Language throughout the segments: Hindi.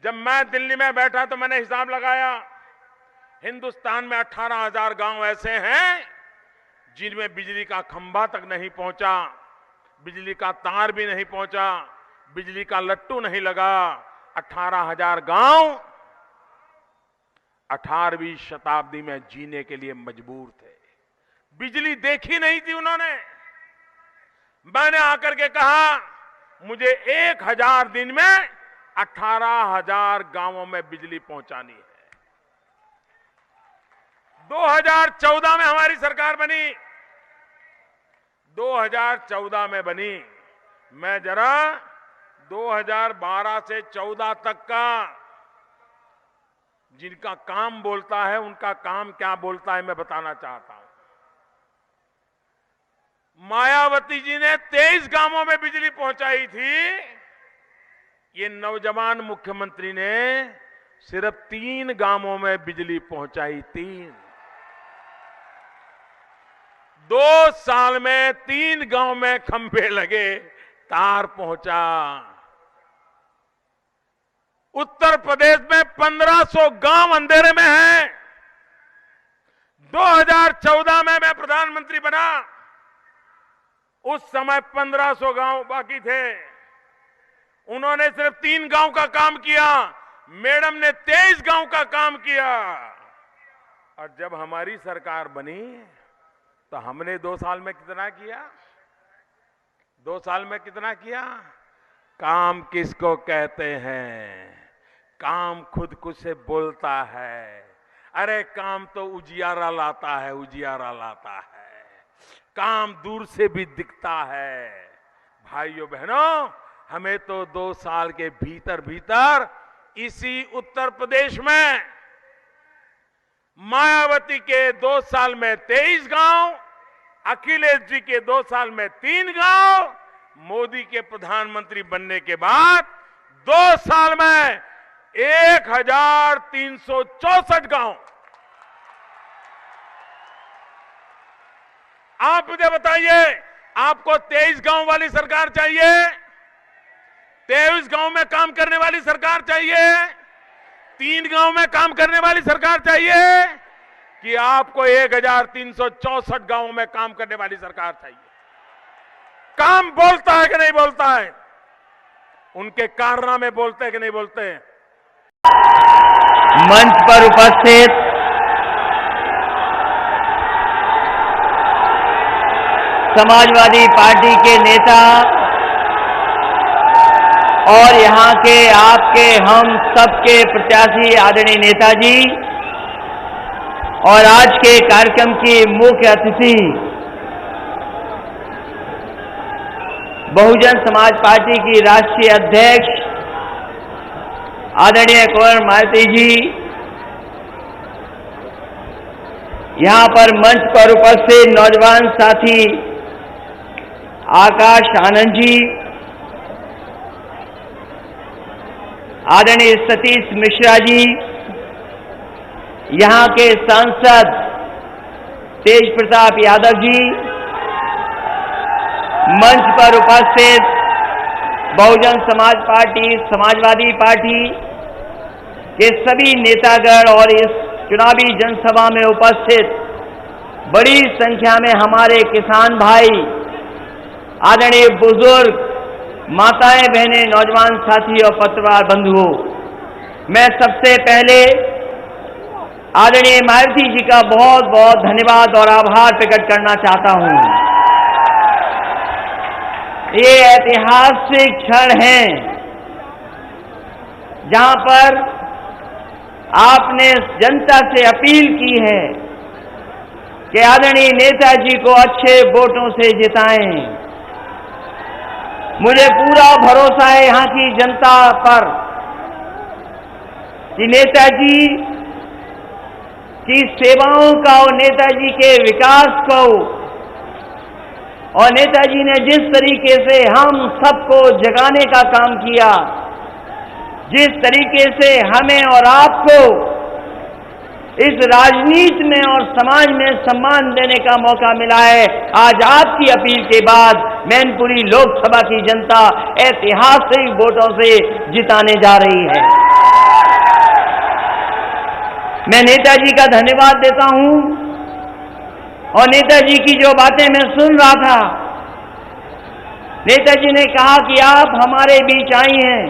जब मैं दिल्ली में बैठा तो मैंने हिसाब लगाया, हिंदुस्तान में 18,000 गांव ऐसे हैं जिनमें बिजली का खंभा तक नहीं पहुंचा, बिजली का तार भी नहीं पहुंचा, बिजली का लट्टू नहीं लगा। 18,000 गांव 18वीं शताब्दी में जीने के लिए मजबूर थे। बिजली देखी नहीं थी उन्होंने। मैंने आकर के कहा मुझे 1000 दिन में 18,000 गांवों में बिजली पहुंचानी है। 2014 में हमारी सरकार बनी, 2014 में बनी। मैं जरा 2012 से 14 तक का जिनका काम बोलता है उनका काम क्या बोलता है मैं बताना चाहता हूं। मायावती जी ने 23 गांवों में बिजली पहुंचाई थी। ये नौजवान मुख्यमंत्री ने सिर्फ 3 गांवों में बिजली पहुंचाई। 3 2 साल में 3 गांव में खंभे लगे, तार पहुंचा। उत्तर प्रदेश में 1500 गांव अंधेरे में हैं। 2014 में मैं प्रधानमंत्री बना, उस समय 1500 गांव बाकी थे। उन्होंने सिर्फ 3 गांव का काम किया, मैडम ने 23 गांव का काम किया। और जब हमारी सरकार बनी तो हमने 2 साल में कितना किया? 2 साल में कितना किया? काम किसको कहते हैं? काम खुद से बोलता है। अरे काम तो उजियारा लाता है, उजियारा लाता है। काम दूर से भी दिखता है। भाइयों बहनों, हमें तो 2 साल के भीतर भीतर इसी उत्तर प्रदेश में मायावती के 2 साल में 23 गांव, अखिलेश जी के 2 साल में 3 गांव, मोदी के प्रधानमंत्री बनने के बाद 2 साल में 1364 गांव। आप मुझे बताइए, आपको 23 गांव वाली सरकार चाहिए? 23 गांव में काम करने वाली सरकार चाहिए? 3 गांव में काम करने वाली सरकार चाहिए? कि आपको 1364 गांवों में काम करने वाली सरकार चाहिए? काम बोलता है कि नहीं बोलता है? उनके कारनामे बोलते हैं कि नहीं बोलते हैं? मंच पर उपस्थित समाजवादी पार्टी के नेता और यहां के आपके हम सबके प्रत्याशी आदरणीय नेताजी और आज के कार्यक्रम की मुख्य अतिथि बहुजन समाज पार्टी की राष्ट्रीय अध्यक्ष आदरणीय कुंवर मायावती जी, यहां पर मंच पर उपस्थित नौजवान साथी आकाश आनंद जी, आदरणीय सतीश मिश्रा जी, यहां के सांसद तेज प्रताप यादव जी, मंच पर उपस्थित बहुजन समाज पार्टी, समाजवादी पार्टी के सभी नेतागण और इस चुनावी जनसभा में उपस्थित बड़ी संख्या में हमारे किसान भाई, आदरणीय बुजुर्ग, माताएं, बहनें, नौजवान साथी और पत्रकार बंधुओं, मैं सबसे पहले आदरणीय मायावती जी का बहुत बहुत धन्यवाद और आभार प्रकट करना चाहता हूं। ये ऐतिहासिक क्षण है जहां पर आपने जनता से अपील की है कि आदरणीय नेताजी को अच्छे वोटों से जिताएं। मुझे पूरा भरोसा है यहां की जनता पर कि नेताजी की सेवाओं का और नेताजी के विकास को और नेताजी ने जिस तरीके से हम सबको जगाने का काम किया, जिस तरीके से हमें और आपको इस राजनीति में और समाज में सम्मान देने का मौका मिला है, आज आपकी अपील के बाद मैनपुरी लोकसभा की जनता ऐतिहासिक वोटों से जिताने जा रही है। मैं नेताजी का धन्यवाद देता हूं और नेताजी की जो बातें मैं सुन रहा था, नेताजी ने कहा कि आप हमारे बीच आई हैं,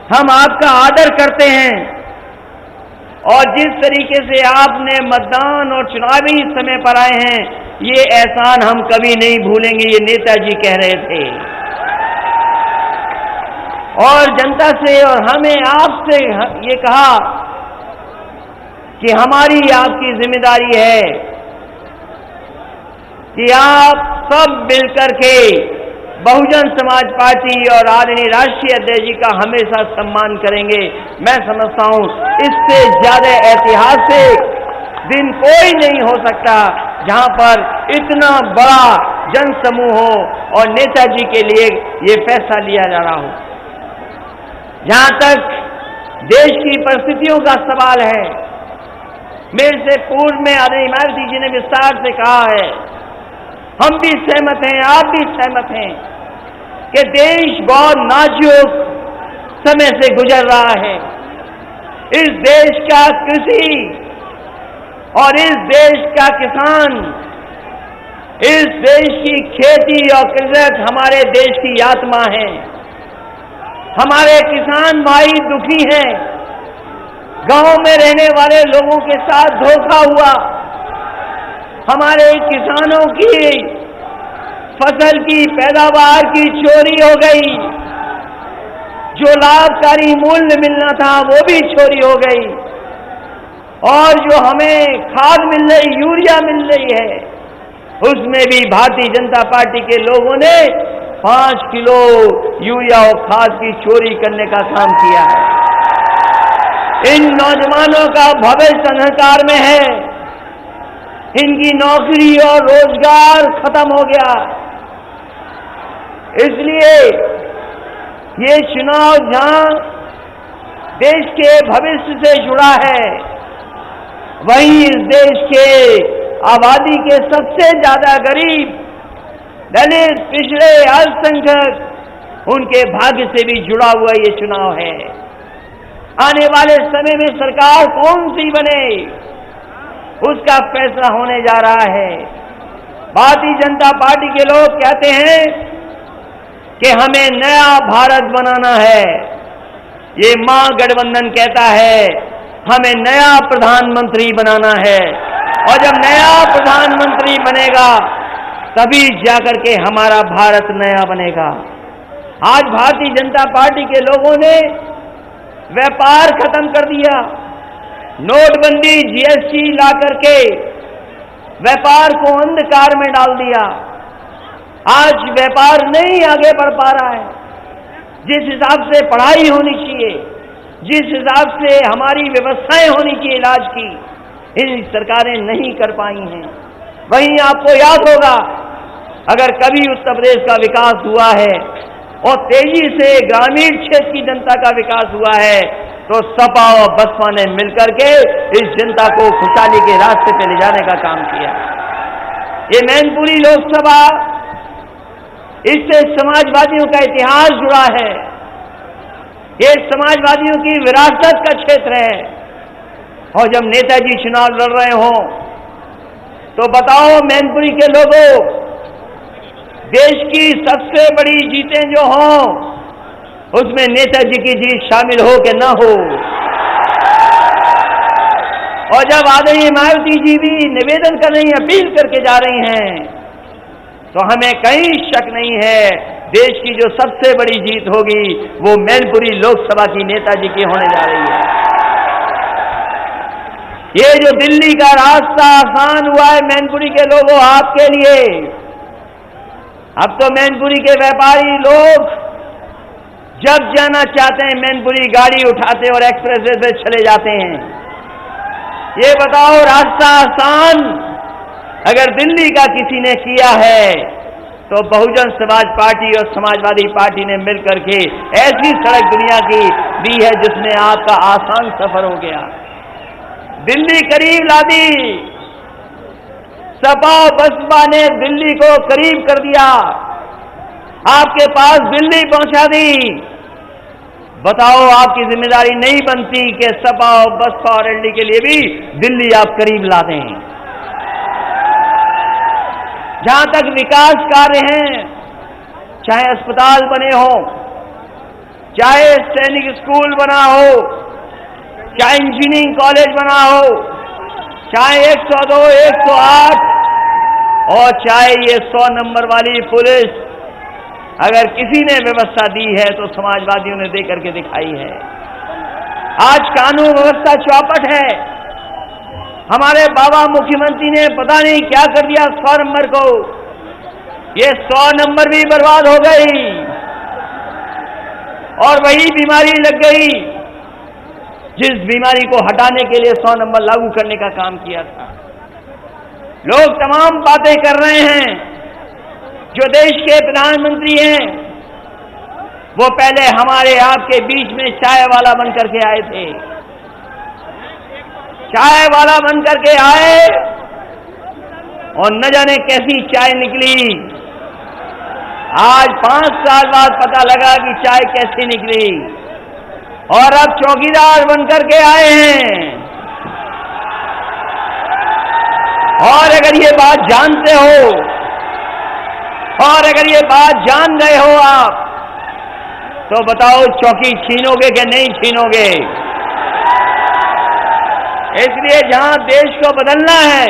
हम आपका आदर करते हैं और जिस तरीके से आपने मतदान और चुनावी समय पर आए हैं, ये एहसान हम कभी नहीं भूलेंगे, ये नेताजी कह रहे थे। और जनता से और हमें आपसे ये कहा कि हमारी आपकी जिम्मेदारी है कि आप सब मिलकर के बहुजन समाज पार्टी और आदरणीय राष्ट्रीय अध्यक्ष जी का हमेशा सम्मान करेंगे। मैं समझता हूं इससे ज्यादा ऐतिहासिक दिन कोई नहीं हो सकता जहां पर इतना बड़ा जनसमूह हो और नेताजी के लिए ये फैसला लिया जा रहा हो। जहां तक देश की परिस्थितियों का सवाल है, मेरे से पूर्व में आदरणीय मायावती जी ने विस्तार से कहा है, हम भी सहमत हैं, आप भी सहमत हैं कि देश बहुत नाजुक समय से गुजर रहा है। इस देश का कृषि और इस देश का किसान, इस देश की खेती और कृषक हमारे देश की आत्मा है। हमारे किसान भाई दुखी हैं, गांव में रहने वाले लोगों के साथ धोखा हुआ, हमारे किसानों की फसल की पैदावार की चोरी हो गई, जो लाभकारी मूल्य मिलना था वो भी चोरी हो गई, और जो हमें खाद मिल रही, यूरिया मिल रही है, उसमें भी भारतीय जनता पार्टी के लोगों ने 5 किलो यूरिया और खाद की चोरी करने का काम किया है। इन नौजवानों का भविष्य अंधकार में है, इनकी नौकरी और रोजगार खत्म हो गया। इसलिए ये चुनाव जहां देश के भविष्य से जुड़ा है, वहीं इस देश के आबादी के सबसे ज्यादा गरीब, दलित, पिछड़े, अल्पसंख्यक, उनके भाग्य से भी जुड़ा हुआ ये चुनाव है। आने वाले समय में सरकार कौन सी बने, उसका फैसला होने जा रहा है। भारतीय जनता पार्टी के लोग कहते हैं कि हमें नया भारत बनाना है। ये महागठबंधन कहता है हमें नया प्रधानमंत्री बनाना है, और जब नया प्रधानमंत्री बनेगा तभी जाकर के हमारा भारत नया बनेगा। आज भारतीय जनता पार्टी के लोगों ने व्यापार खत्म कर दिया, नोटबंदी, जीएसटी ला करके व्यापार को अंधकार में डाल दिया। आज व्यापार नहीं आगे बढ़ पा रहा है। जिस हिसाब से पढ़ाई होनी चाहिए, जिस हिसाब से हमारी व्यवस्थाएं होनी चाहिए इलाज की, इन सरकारें नहीं कर पाई हैं। वहीं आपको याद होगा, अगर कभी उत्तर प्रदेश का विकास हुआ है और तेजी से ग्रामीण क्षेत्र की जनता का विकास हुआ है, तो सपा और बसपा ने मिलकर के इस जनता को खुशहाली के रास्ते पे ले जाने का काम किया। ये मैनपुरी लोकसभा, इससे समाजवादियों का इतिहास जुड़ा है, ये समाजवादियों की विरासत का क्षेत्र है। और जब नेताजी चुनाव लड़ रहे हो तो बताओ मैनपुरी के लोगों, देश की सबसे बड़ी जीतें जो हों उसमें नेताजी की जीत शामिल हो कि न हो। और जब आदरणीय मायावती जी भी निवेदन कर रही हैं, अपील करके जा रही हैं, तो हमें कहीं शक नहीं है देश की जो सबसे बड़ी जीत होगी वो मैनपुरी लोकसभा की नेताजी की होने जा रही है। ये जो दिल्ली का रास्ता आसान हुआ है मैनपुरी के लोगों आपके लिए, अब तो मैनपुरी के व्यापारी लोग जब जाना चाहते हैं मैनपुरी गाड़ी उठाते और एक्सप्रेसवे पे चले जाते हैं। ये बताओ, रास्ता आसान अगर दिल्ली का किसी ने किया है तो बहुजन समाज पार्टी और समाजवादी पार्टी ने मिलकर के ऐसी सड़क दुनिया की दी है जिसमें आपका आसान सफर हो गया। दिल्ली करीब ला दी, सपा बसपा ने दिल्ली को करीब कर दिया, आपके पास दिल्ली पहुंचा दी। बताओ आपकी जिम्मेदारी नहीं बनती कि सपा और बसपा और एलडी के लिए भी दिल्ली आप करीब ला दें। जहां तक विकास कार्य हैं, चाहे अस्पताल बने हो, चाहे सैनिक स्कूल बना हो, चाहे इंजीनियरिंग कॉलेज बना हो, चाहे 102, 108 और चाहे ये 100 नंबर वाली पुलिस, अगर किसी ने व्यवस्था दी है तो समाजवादियों ने दे करके दिखाई है। आज कानून व्यवस्था चौपट है। हमारे बाबा मुख्यमंत्री ने पता नहीं क्या कर दिया 100 नंबर को, ये 100 नंबर भी बर्बाद हो गई और वही बीमारी लग गई जिस बीमारी को हटाने के लिए 100 नंबर लागू करने का काम किया था। लोग तमाम बातें कर रहे हैं। जो देश के प्रधानमंत्री हैं वो पहले हमारे आपके बीच में चाय वाला बन करके आए थे, चाय वाला बन करके आए और न जाने कैसी चाय निकली। आज 5 साल बाद पता लगा कि चाय कैसी निकली और अब चौकीदार बन करके आए हैं। और अगर ये बात जानते हो और अगर ये बात जान गए हो आप, तो बताओ चौकी छीनोगे कि नहीं छीनोगे? इसलिए जहां देश को बदलना है